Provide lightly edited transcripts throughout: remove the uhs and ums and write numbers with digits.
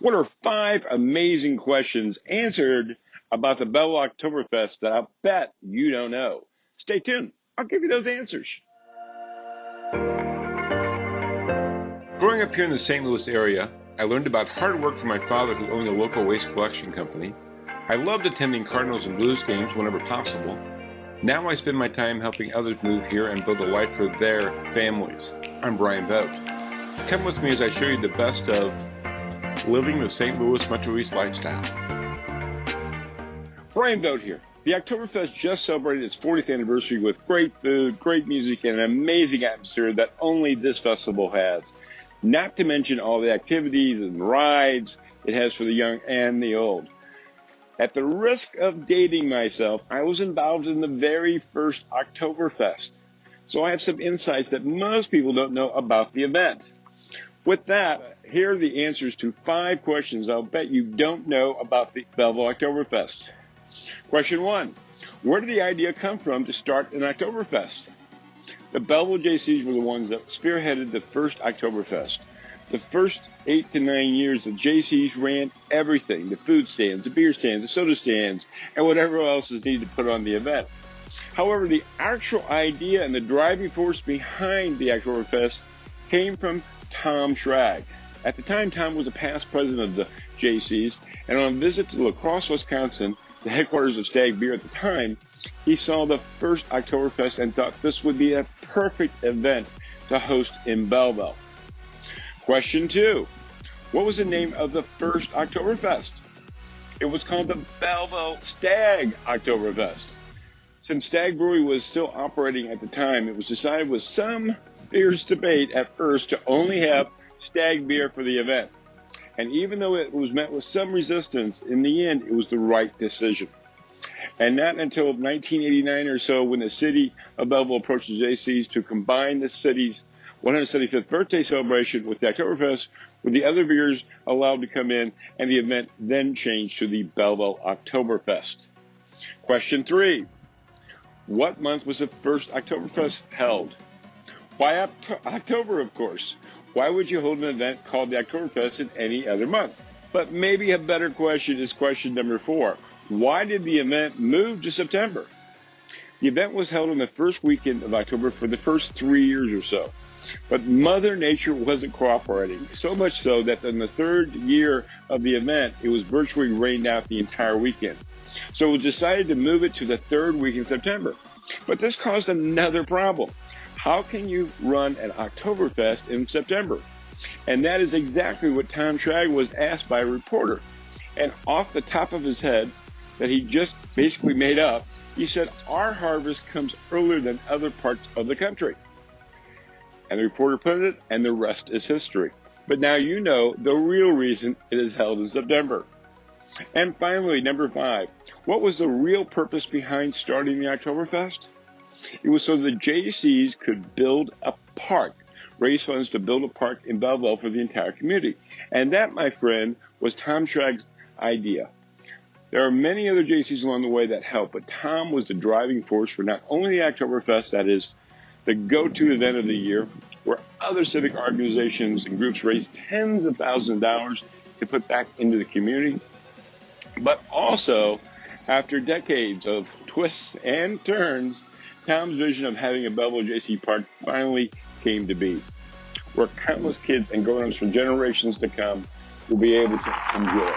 What are 5 amazing questions answered about the Belleville Oktoberfest that I'll bet you don't know? Stay tuned. I'll give you those answers. Growing up here in the St. Louis area, I learned about hard work from my father, who owned a local waste collection company. I loved attending Cardinals and Blues games whenever possible. Now I spend my time helping others move here and build a life for their families. I'm Bryan Vogt. Come with me as I show you the best of living the St. Louis Metro East lifestyle. Bryan Vogt here. The Oktoberfest just celebrated its 40th anniversary with great food, great music, and an amazing atmosphere that only this festival has. Not to mention all the activities and rides it has for the young and the old. At the risk of dating myself, I was involved in the very first Oktoberfest, so I have some insights that most people don't know about the event. With that, here are the answers to 5 questions I'll bet you don't know about the Belleville Oktoberfest. Question 1. Where did the idea come from to start an Oktoberfest? The Belleville Jaycees were the ones that spearheaded the first Oktoberfest. The first 8 to 9 years, the Jaycees ran everything, the food stands, the beer stands, the soda stands, and whatever else is needed to put on the event. However, the actual idea and the driving force behind the Oktoberfest came from Tom Schrag. At the time, Tom was a past president of the Jaycees, and on a visit to Lacrosse, Wisconsin, the headquarters of Stag beer at the time, he saw the first Oktoberfest and thought this would be a perfect event to host in Belleville. Question 2. What was the name of the first Oktoberfest? It was called the Belleville Stag Oktoberfest. Since Stag Brewery was still operating at the time, it was decided with some fierce debate at first to only have Stag beer for the event. And even though it was met with some resistance, in the end, it was the right decision. And not until 1989 or so, when the city of Belleville approached the Jaycees to combine the city's 175th birthday celebration with the Oktoberfest, were the other beers allowed to come in, and the event then changed to the Belleville Oktoberfest. Question 3. What month was the first Oktoberfest held? Why October, of course. Why would you hold an event called the Oktoberfest in any other month? But maybe a better question is question number 4. Why did the event move to September? The event was held on the first weekend of October for the first 3 years or so. But Mother Nature wasn't cooperating, so much so that in the 3rd year of the event, it was virtually rained out the entire weekend. So it was decided to move it to the 3rd week in September. But this caused another problem. How can you run an Oktoberfest in September? And that is exactly what Tom Schrag was asked by a reporter. And off the top of his head, that he just basically made up, he said, our harvest comes earlier than other parts of the country. And the reporter put it, and the rest is history. But now you know the real reason it is held in September. And finally, number 5, what was the real purpose behind starting the Oktoberfest? It was so the Jaycees could build a park, raise funds to build a park in Belleville for the entire community. And that, my friend, was Tom Schrag's idea. There are many other Jaycees along the way that helped, but Tom was the driving force for not only the Oktoberfest, that is the go-to event of the year, where other civic organizations and groups raise tens of thousands of dollars to put back into the community, but also, after decades of twists and turns, Tom's vision of having a Belleville Jaycee Park finally came to be, where countless kids and grown-ups for generations to come will be able to enjoy.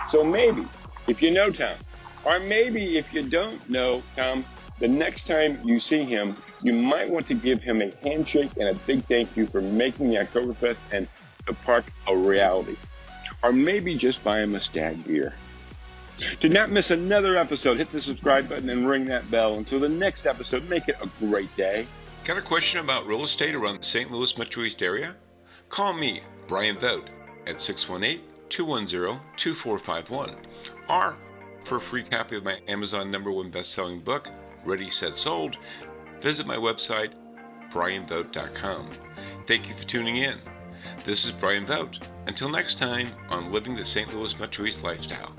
So maybe, if you know Tom, or maybe if you don't know Tom, the next time you see him, you might want to give him a handshake and a big thank you for making the Oktoberfest and the park a reality. Or maybe just buy him a Stag beer. To not miss another episode, hit the subscribe button and ring that bell. Until the next episode, make it a great day. Got a question about real estate around the St. Louis Metro East area? Call me, Bryan Vogt, at 618-210-2451. Or, for a free copy of my Amazon #1 best-selling book, Ready, Set, Sold, visit my website, bryanvogt.com. Thank you for tuning in. This is Bryan Vogt. Until next time on Living the St. Louis Metro East Lifestyle.